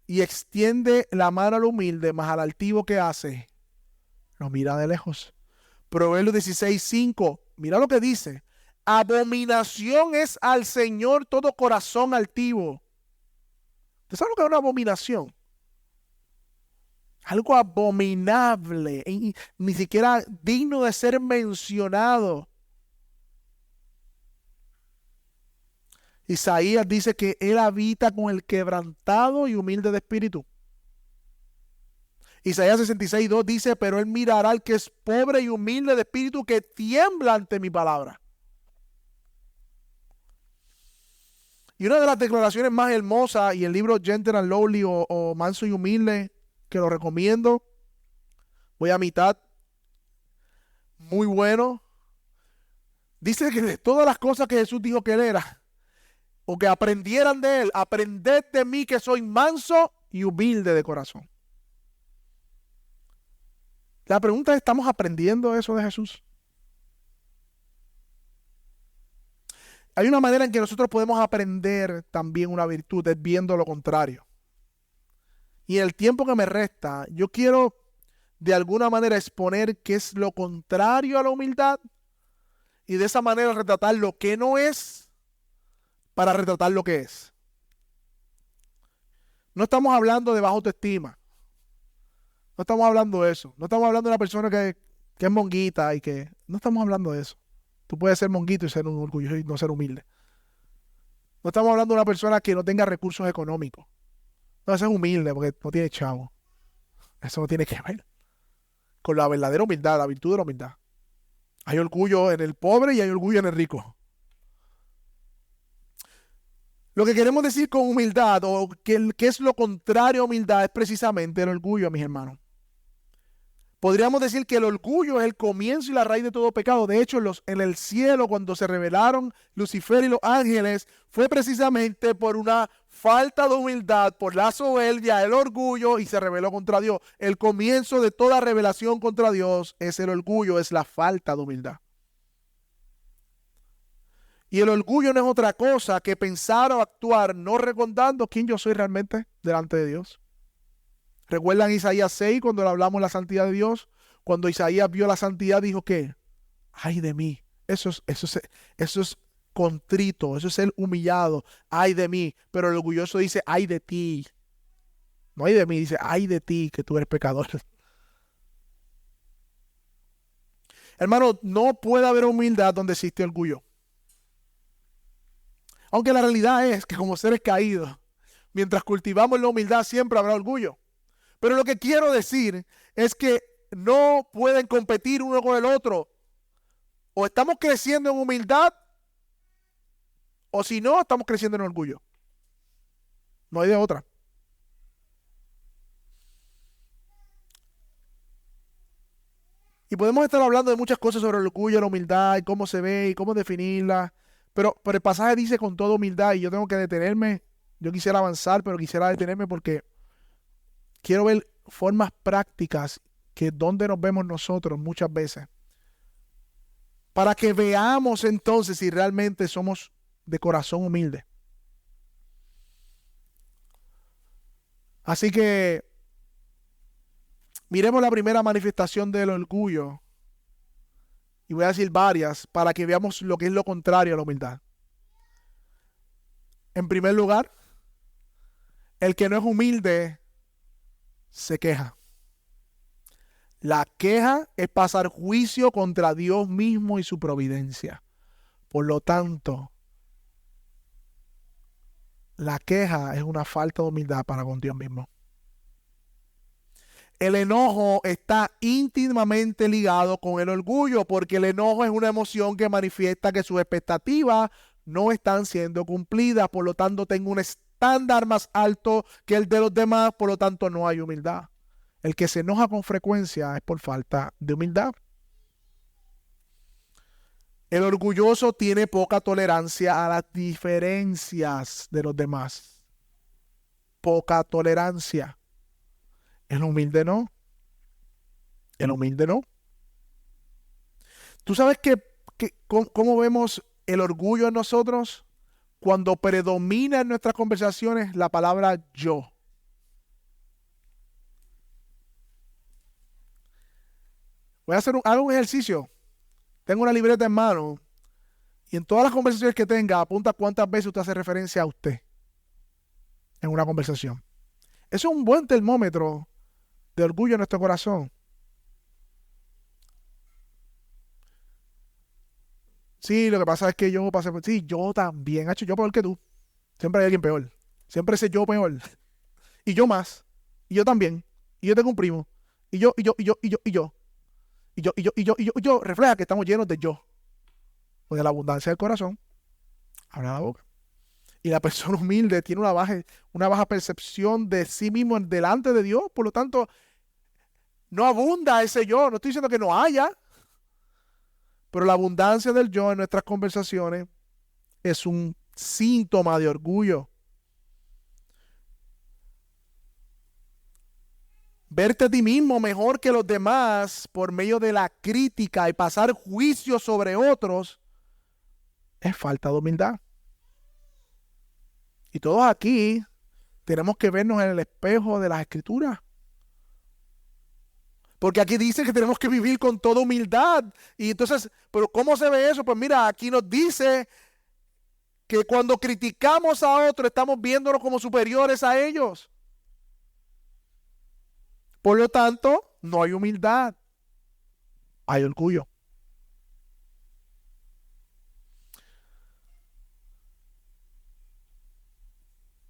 y extiende la mano al humilde, mas al altivo que hace, lo mira de lejos. Proverbios 16:5. Mira lo que dice. Abominación es al Señor todo corazón altivo. ¿Usted sabe lo que es una abominación? Algo abominable, y ni siquiera digno de ser mencionado. Isaías dice que Él habita con el quebrantado y humilde de espíritu. Isaías 66:2 dice, pero Él mirará al que es pobre y humilde de espíritu, que tiembla ante mi palabra. Y una de las declaraciones más hermosas, y el libro Gentle and Lowly o Manso y Humilde, que lo recomiendo, voy a mitad, muy bueno. Dice que de todas las cosas que Jesús dijo que Él era, o que aprendieran de Él, aprended de mí que soy manso y humilde de corazón. La pregunta es, ¿estamos aprendiendo eso de Jesús? Hay una manera en que nosotros podemos aprender también una virtud, es viendo lo contrario. Y en el tiempo que me resta, yo quiero de alguna manera exponer qué es lo contrario a la humildad y de esa manera retratar lo que no es para retratar lo que es. No estamos hablando de baja autoestima. No estamos hablando de eso. No estamos hablando de una persona que es monguita y que... No estamos hablando de eso. Tú puedes ser monguito y ser un orgulloso y no ser humilde. No estamos hablando de una persona que no tenga recursos económicos. No, eso es humilde porque no tiene chavo. Eso no tiene que ver con la verdadera humildad, la virtud de la humildad. Hay orgullo en el pobre y hay orgullo en el rico. Lo que queremos decir con humildad, o que es lo contrario a humildad, es precisamente el orgullo, mis hermanos. Podríamos decir que el orgullo es el comienzo y la raíz de todo pecado. De hecho, en el cielo, cuando se rebelaron Lucifer y los ángeles, fue precisamente por una falta de humildad, por la soberbia, el orgullo, y se rebeló contra Dios. El comienzo de toda rebelación contra Dios es el orgullo, es la falta de humildad. Y el orgullo no es otra cosa que pensar o actuar no recordando quién yo soy realmente delante de Dios. ¿Recuerdan Isaías 6 cuando le hablamos de la santidad de Dios? Cuando Isaías vio la santidad dijo que, ay de mí, eso es contrito, eso es ser humillado, ay de mí. Pero el orgulloso dice, ay de ti. No ay de mí, dice, ay de ti que tú eres pecador. Hermano, no puede haber humildad donde existe orgullo. Aunque la realidad es que como seres caídos, mientras cultivamos la humildad siempre habrá orgullo. Pero lo que quiero decir es que no pueden competir uno con el otro. O estamos creciendo en humildad, o si no, estamos creciendo en orgullo. No hay de otra. Y podemos estar hablando de muchas cosas sobre el orgullo, la humildad, y cómo se ve, y cómo definirla. Pero el pasaje dice con toda humildad, y yo tengo que detenerme. Yo quisiera avanzar, pero quisiera detenerme porque quiero ver formas prácticas que donde nos vemos nosotros muchas veces. Para que veamos entonces si realmente somos de corazón humilde. Así que miremos la primera manifestación del orgullo. Y voy a decir varias para que veamos lo que es lo contrario a la humildad. En primer lugar, el que no es humilde se queja. La queja es pasar juicio contra Dios mismo y su providencia. Por lo tanto, la queja es una falta de humildad para con Dios mismo. El enojo está íntimamente ligado con el orgullo, porque el enojo es una emoción que manifiesta que sus expectativas no están siendo cumplidas. Por lo tanto, tengo un estándar más alto que el de los demás, por lo tanto, no hay humildad. El que se enoja con frecuencia es por falta de humildad. El orgulloso tiene poca tolerancia a las diferencias de los demás. Poca tolerancia. El humilde no. El humilde no. ¿Tú sabes cómo vemos el orgullo en nosotros? Cuando predomina en nuestras conversaciones la palabra yo. Voy a hago un ejercicio. Tengo una libreta en mano Y en todas las conversaciones que tenga, apunta cuántas veces usted hace referencia a usted en una conversación. Eso es un buen termómetro de orgullo en nuestro corazón. Sí, lo que pasa es que yo pasé por... Sí, yo también, hecho yo peor que tú. Siempre hay alguien peor. Siempre ese yo peor. Y yo más. Y yo también. Y yo tengo un primo. Y yo, y yo, y yo, y yo, y yo. Y yo, y yo, y yo, y yo, y yo. Refleja que estamos llenos de yo. O de la abundancia del corazón. Habla la boca. Y la persona humilde tiene una baja percepción de sí mismo delante de Dios. Por lo tanto, no abunda ese yo. No estoy diciendo que no haya. Pero la abundancia del yo en nuestras conversaciones es un síntoma de orgullo. Verte a ti mismo mejor que los demás por medio de la crítica y pasar juicio sobre otros es falta de humildad. Y todos aquí tenemos que vernos en el espejo de las Escrituras. Porque aquí dice que tenemos que vivir con toda humildad. Y entonces, ¿pero cómo se ve eso? Pues mira, aquí nos dice que cuando criticamos a otros estamos viéndonos como superiores a ellos. Por lo tanto, no hay humildad, hay orgullo.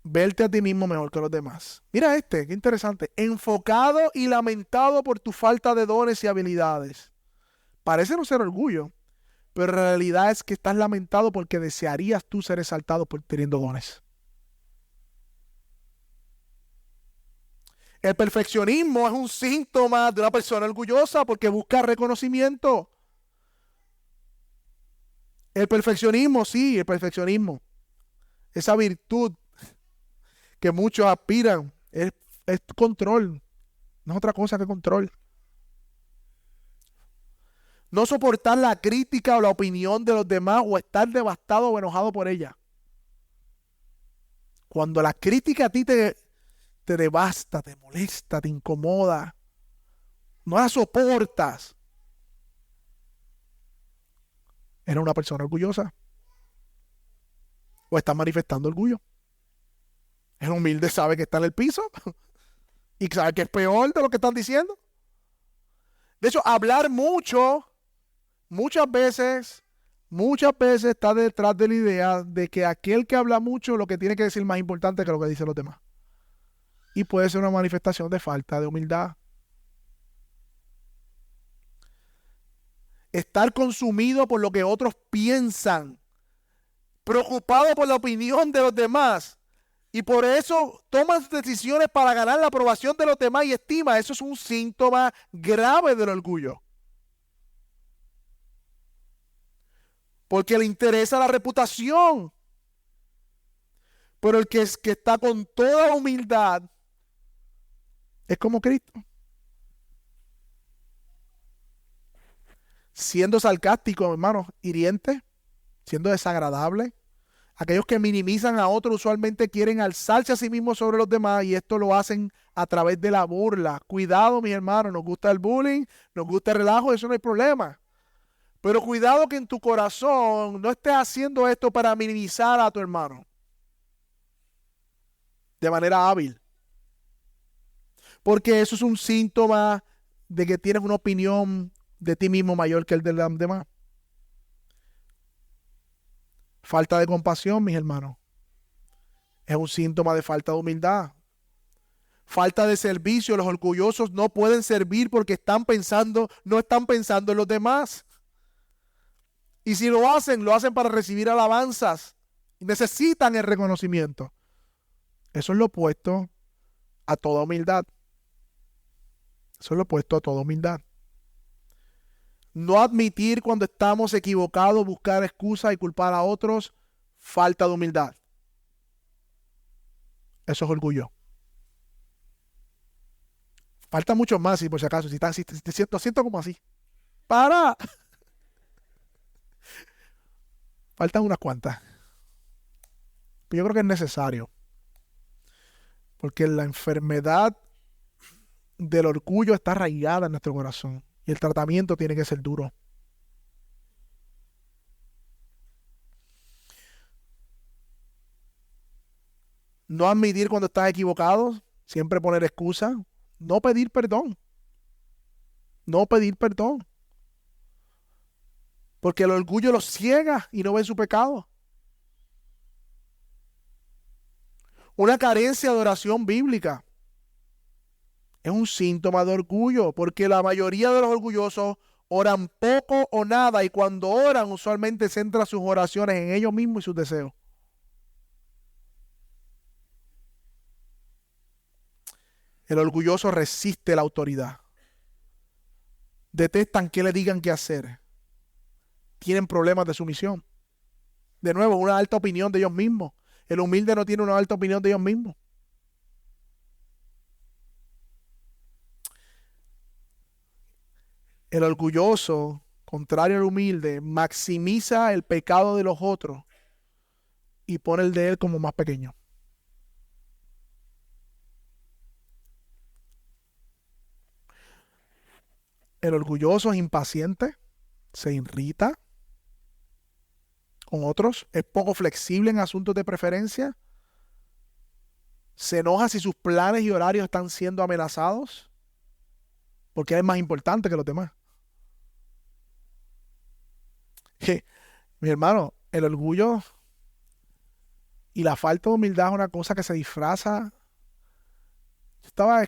Verte a ti mismo mejor que los demás. Mira qué interesante. Enfocado y lamentado por tu falta de dones y habilidades. Parece no ser orgullo, pero la realidad es que estás lamentado porque desearías tú ser exaltado por teniendo dones. El perfeccionismo es un síntoma de una persona orgullosa porque busca reconocimiento. El perfeccionismo, sí, el perfeccionismo. Esa virtud que muchos aspiran es control. No es otra cosa que control. No soportar la crítica o la opinión de los demás o estar devastado o enojado por ella. Cuando la crítica a ti te devasta, te molesta, te incomoda, no la soportas, eres una persona orgullosa o estás manifestando orgullo. El humilde sabe que está en el piso y sabe que es peor de lo que están diciendo. De hecho, hablar mucho, muchas veces está detrás de la idea de que aquel que habla mucho lo que tiene que decir más importante que lo que dicen los demás. Y puede ser una manifestación de falta de humildad. Estar consumido por lo que otros piensan, preocupado por la opinión de los demás, y por eso tomas decisiones para ganar la aprobación de los demás y estima. Eso es un síntoma grave del orgullo. Porque le interesa la reputación. Pero el que está con toda humildad es como Cristo. Siendo sarcástico, hermanos, hiriente, siendo desagradable. Aquellos que minimizan a otros usualmente quieren alzarse a sí mismos sobre los demás y esto lo hacen a través de la burla. Cuidado, mis hermanos, nos gusta el bullying, nos gusta el relajo, eso no hay problema. Pero cuidado que en tu corazón no estés haciendo esto para minimizar a tu hermano de manera hábil. Porque eso es un síntoma de que tienes una opinión de ti mismo mayor que el de los demás. Falta de compasión, mis hermanos, es un síntoma de falta de humildad. Falta de servicio. Los orgullosos no pueden servir porque no están pensando en los demás. Y si lo hacen para recibir alabanzas. Necesitan el reconocimiento. Eso es lo opuesto a toda humildad. Eso es lo opuesto a toda humildad. No admitir cuando estamos equivocados, buscar excusas y culpar a otros, falta de humildad. Eso es orgullo. Falta mucho más, si por si acaso, si te siento como así. ¡Para! Faltan unas cuantas. Pero yo creo que es necesario. Porque la enfermedad del orgullo está arraigada en nuestro corazón. Y el tratamiento tiene que ser duro. No admitir cuando estás equivocado, siempre poner excusas. No pedir perdón. No pedir perdón. Porque el orgullo los ciega y no ven su pecado. Una carencia de oración bíblica es un síntoma de orgullo, porque la mayoría de los orgullosos oran poco o nada, y cuando oran usualmente centran sus oraciones en ellos mismos y sus deseos. El orgulloso resiste la autoridad. Detestan que le digan qué hacer. Tienen problemas de sumisión. De nuevo, una alta opinión de ellos mismos. El humilde no tiene una alta opinión de ellos mismos. El orgulloso, contrario al humilde, maximiza el pecado de los otros y pone el de él como más pequeño. El orgulloso es impaciente, se irrita con otros, es poco flexible en asuntos de preferencia, se enoja si sus planes y horarios están siendo amenazados, porque él es más importante que los demás. Mi hermano, el orgullo y la falta de humildad es una cosa que se disfraza. Yo estaba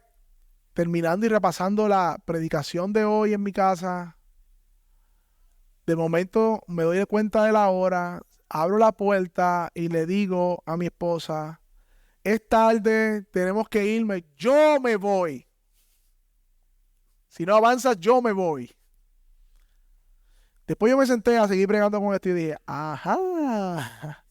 terminando y repasando la predicación de hoy en mi casa. De momento me doy cuenta de la hora, abro la puerta y le digo a mi esposa, es tarde, tenemos que irme, yo me voy. Si no avanzas, yo me voy. Después yo me senté a seguir bregando con esto y dije, ajá,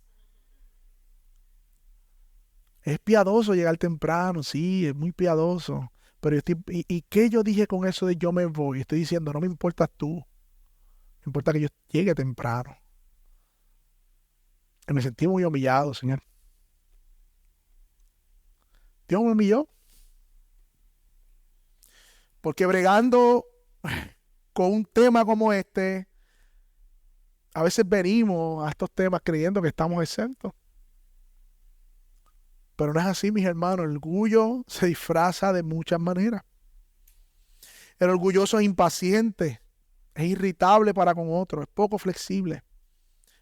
es piadoso llegar temprano, sí, es muy piadoso. Pero yo estoy, ¿y qué yo dije con eso de yo me voy? Estoy diciendo, no me importas tú, me importa que yo llegue temprano. Y me sentí muy humillado, Señor. Dios me humilló, porque bregando con un tema como este, a veces venimos a estos temas creyendo que estamos exentos. Pero no es así, mis hermanos. El orgullo se disfraza de muchas maneras. El orgulloso es impaciente, es irritable para con otros, es poco flexible,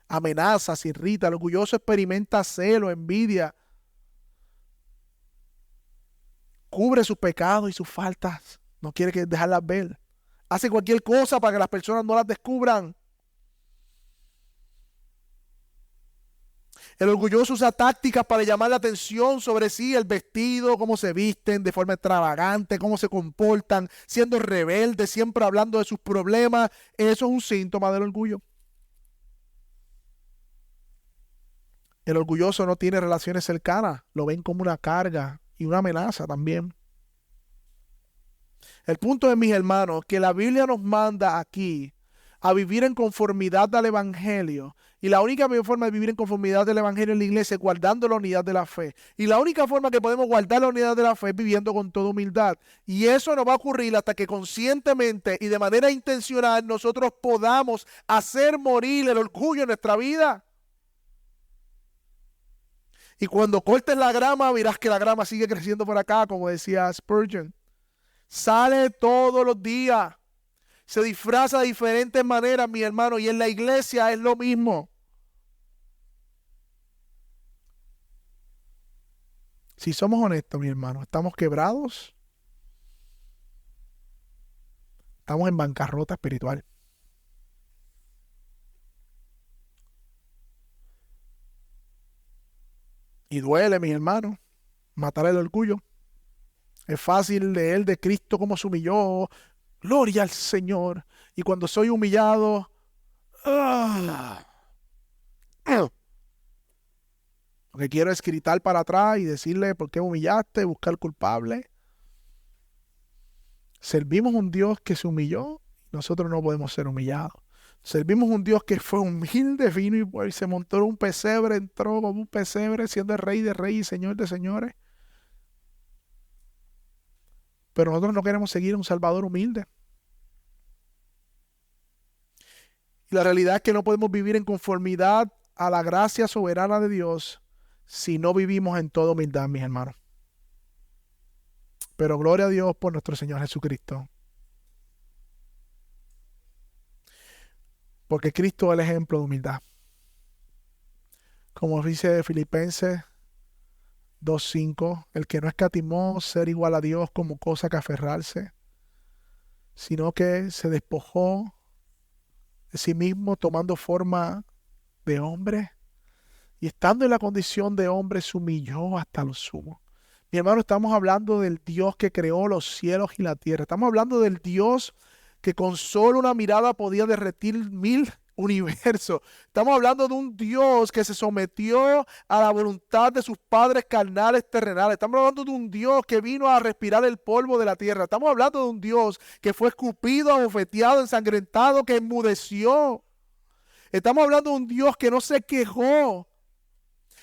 amenaza, se irrita. El orgulloso experimenta celo, envidia, cubre sus pecados y sus faltas, no quiere dejarlas ver. Hace cualquier cosa para que las personas no las descubran. El orgulloso usa tácticas para llamar la atención sobre sí, el vestido, cómo se visten de forma extravagante, cómo se comportan, siendo rebeldes, siempre hablando de sus problemas. Eso es un síntoma del orgullo. El orgulloso no tiene relaciones cercanas, lo ven como una carga y una amenaza también. El punto es, mis hermanos, que la Biblia nos manda aquí a vivir en conformidad al Evangelio. Y la única forma de vivir en conformidad del Evangelio en la iglesia es guardando la unidad de la fe. Y la única forma que podemos guardar la unidad de la fe es viviendo con toda humildad. Y eso no va a ocurrir hasta que conscientemente y de manera intencional nosotros podamos hacer morir el orgullo en nuestra vida. Y cuando cortes la grama, verás que la grama sigue creciendo por acá, como decía Spurgeon. Sale todos los días. Se disfraza de diferentes maneras, mi hermano, y en la iglesia es lo mismo. Si somos honestos, mi hermano, estamos quebrados, estamos en bancarrota espiritual. Y duele, mi hermano, matar el orgullo. Es fácil leer de Cristo cómo se humilló. Gloria al Señor. Y cuando soy humillado, ¡ah! Lo que quiero es gritar para atrás y decirle por qué humillaste, buscar culpable. Servimos un Dios que se humilló, nosotros no podemos ser humillados. Servimos un Dios que fue humilde, vino y se montó en un pesebre, entró como un pesebre, siendo el Rey de Reyes y Señor de Señores. Pero nosotros no queremos seguir a un Salvador humilde. Y la realidad es que no podemos vivir en conformidad a la gracia soberana de Dios si no vivimos en toda humildad, mis hermanos. Pero gloria a Dios por nuestro Señor Jesucristo. Porque Cristo es el ejemplo de humildad. Como dice Filipenses 2:5, el que no escatimó ser igual a Dios como cosa que aferrarse, sino que se despojó de sí mismo tomando forma de hombre y estando en la condición de hombre se humilló hasta lo sumo. Mi hermano, estamos hablando del Dios que creó los cielos y la tierra. Estamos hablando del Dios que con solo una mirada podía derretir 1000 universos. Estamos hablando de un Dios que se sometió a la voluntad de sus padres carnales terrenales. Estamos hablando de un Dios que vino a respirar el polvo de la tierra. Estamos hablando de un Dios que fue escupido, abofeteado, ensangrentado, que enmudeció. Estamos hablando de un Dios que no se quejó.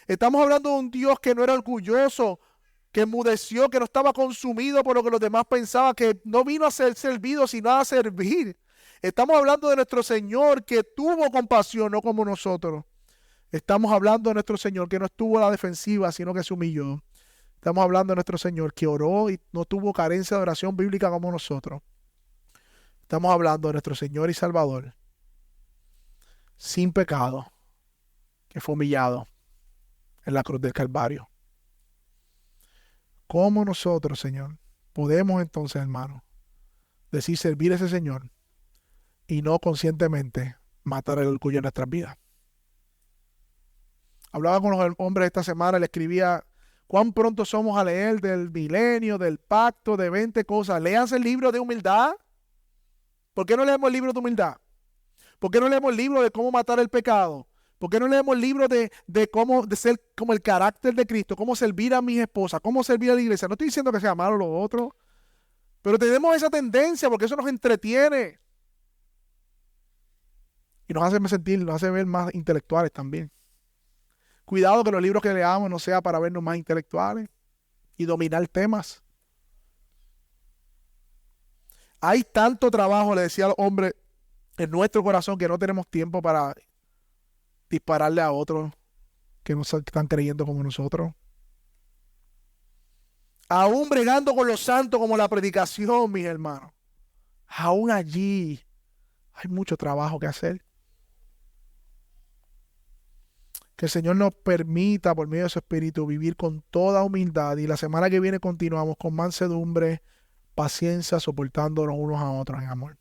Estamos hablando de un Dios que no era orgulloso, que enmudeció, que no estaba consumido por lo que los demás pensaban, que no vino a ser servido, sino a servir. Estamos hablando de nuestro Señor que tuvo compasión, no como nosotros. Estamos hablando de nuestro Señor que no estuvo a la defensiva, sino que se humilló. Estamos hablando de nuestro Señor que oró y no tuvo carencia de oración bíblica como nosotros. Estamos hablando de nuestro Señor y Salvador, sin pecado, que fue humillado en la cruz del Calvario. ¿Cómo nosotros, Señor, podemos entonces, hermano, decir servir a ese Señor y no conscientemente matar el orgullo en nuestras vidas? Hablaba con los hombres esta semana, le escribía cuán pronto somos a leer del milenio, del pacto, de 20 cosas. Léanse el libro de humildad. ¿Por qué no leemos el libro de humildad? ¿Por qué no leemos el libro de cómo matar el pecado? ¿Por qué no leemos el libro de cómo de ser como el carácter de Cristo? Cómo servir a mi esposa, cómo servir a la iglesia. No estoy diciendo que sea malo lo otro, pero tenemos esa tendencia porque eso nos entretiene. Y nos hace sentir, nos hace ver más intelectuales también. Cuidado que los libros que leamos no sea para vernos más intelectuales y dominar temas. Hay tanto trabajo, le decía al hombre, en nuestro corazón que no tenemos tiempo para dispararle a otros que no están creyendo como nosotros. Aún bregando con los santos como la predicación, mis hermanos. Aún allí hay mucho trabajo que hacer. Que el Señor nos permita, por medio de su Espíritu, vivir con toda humildad. Y la semana que viene continuamos con mansedumbre, paciencia, soportándonos unos a otros en amor.